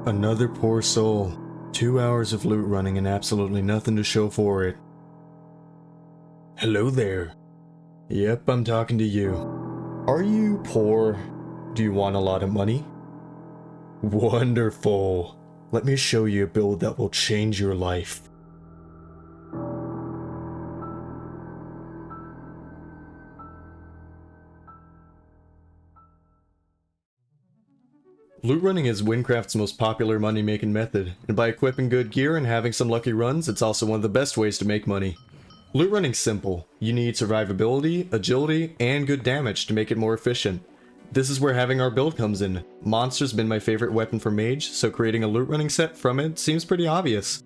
Another poor soul. 2 hours of loot running and absolutely nothing to show for it. Hello there. Yep, I'm talking to you. Are you poor? Do you want a lot of money? Wonderful. Let me show you a build that will change your life. Loot running is Wynncraft's most popular money-making method, and by equipping good gear and having some lucky runs, it's also one of the best ways to make money. Loot running's simple. You need survivability, agility, and good damage to make it more efficient. This is where having our build comes in. Monster's been my favorite weapon for mage, so creating a loot running set from it seems pretty obvious.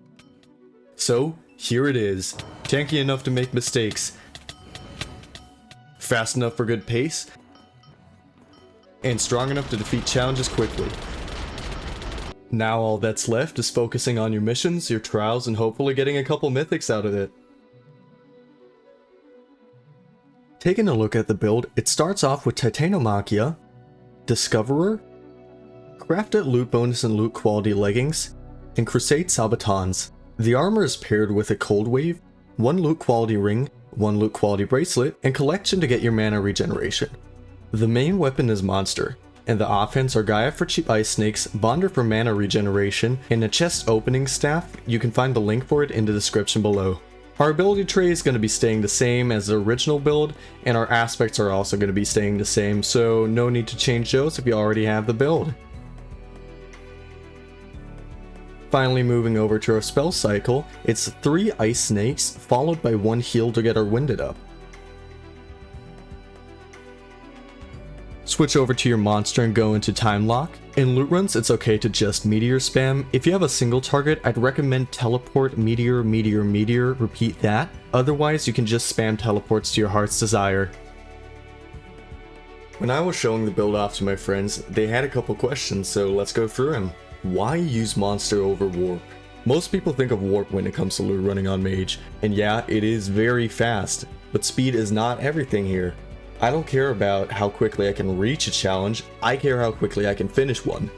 So, here it is. Tanky enough to make mistakes, fast enough for good pace, and strong enough to defeat challenges quickly. Now all that's left is focusing on your missions, your trials, and hopefully getting a couple mythics out of it. Taking a look at the build, it starts off with Titanomachia, Discoverer, Crafted Loot Bonus and Loot Quality Leggings, and Crusade Sabatons. The armor is paired with a Cold Wave, 1 Loot Quality Ring, 1 Loot Quality Bracelet, and Collection to get your mana regeneration. The main weapon is Monster, and the offense are Gaia for cheap ice snakes, Bonder for mana regeneration, and a chest opening staff. You can find the link for it in the description below. Our ability tree is going to be staying the same as the original build, and our aspects are also going to be staying the same, so no need to change those if you already have the build. Finally, moving over to our spell cycle, it's 3 ice snakes followed by 1 heal to get our winded up. Switch over to your monster and go into time lock. In loot runs, it's okay to just meteor spam. If you have a single target, I'd recommend teleport, meteor, meteor, meteor, repeat that. Otherwise, you can just spam teleports to your heart's desire. When I was showing the build off to my friends, they had a couple questions, so let's go through them. Why use monster over warp? Most people think of warp when it comes to loot running on mage, and yeah, it is very fast, but speed is not everything here. I don't care about how quickly I can reach a challenge, I care how quickly I can finish one.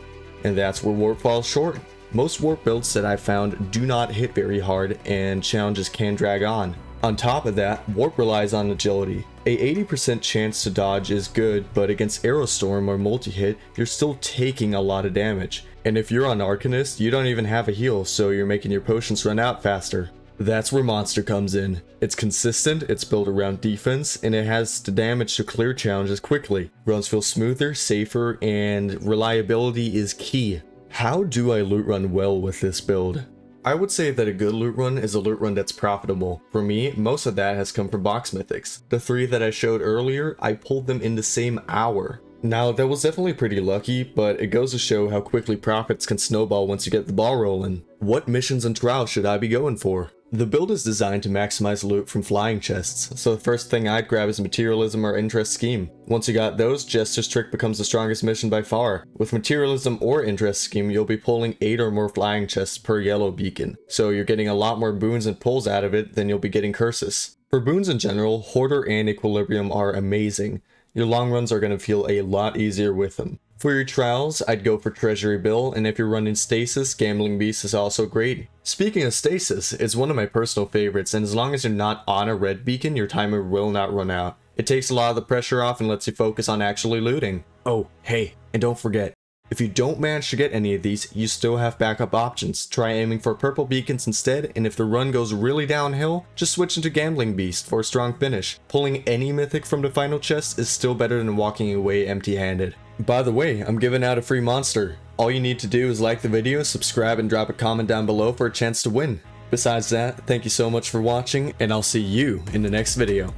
And that's where warp falls short. Most warp builds that I've found do not hit very hard and challenges can drag on. On top of that, warp relies on agility. A 80% chance to dodge is good, but against Aerostorm or multi-hit, you're still taking a lot of damage. And if you're on Arcanist, you don't even have a heal, so you're making your potions run out faster. That's where Monster comes in. It's consistent, it's built around defense, and it has the damage to clear challenges quickly. Runs feel smoother, safer, and reliability is key. How do I loot run well with this build? I would say that a good loot run is a loot run that's profitable. For me, most of that has come from box mythics. The 3 that I showed earlier, I pulled them in the same hour. Now, that was definitely pretty lucky, but it goes to show how quickly profits can snowball once you get the ball rolling. What missions and trials should I be going for? The build is designed to maximize loot from flying chests, so the first thing I'd grab is Materialism or Interest Scheme. Once you got those, Jester's Trick becomes the strongest mission by far. With Materialism or Interest Scheme, you'll be pulling 8 or more flying chests per yellow beacon, so you're getting a lot more boons and pulls out of it than you'll be getting curses. For boons in general, Hoarder and Equilibrium are amazing. Your long runs are going to feel a lot easier with them. For your trials, I'd go for Treasury Bill, and if you're running Stasis, Gambling Beast is also great. Speaking of Stasis, it's one of my personal favorites, and as long as you're not on a red beacon, your timer will not run out. It takes a lot of the pressure off and lets you focus on actually looting. Oh, hey, and don't forget, if you don't manage to get any of these, you still have backup options. Try aiming for purple beacons instead, and if the run goes really downhill, just switch into Gambling Beast for a strong finish. Pulling any mythic from the final chest is still better than walking away empty-handed. By the way, I'm giving out a free monster. All you need to do is like the video, subscribe, and drop a comment down below for a chance to win. Besides that, thank you so much for watching, and I'll see you in the next video.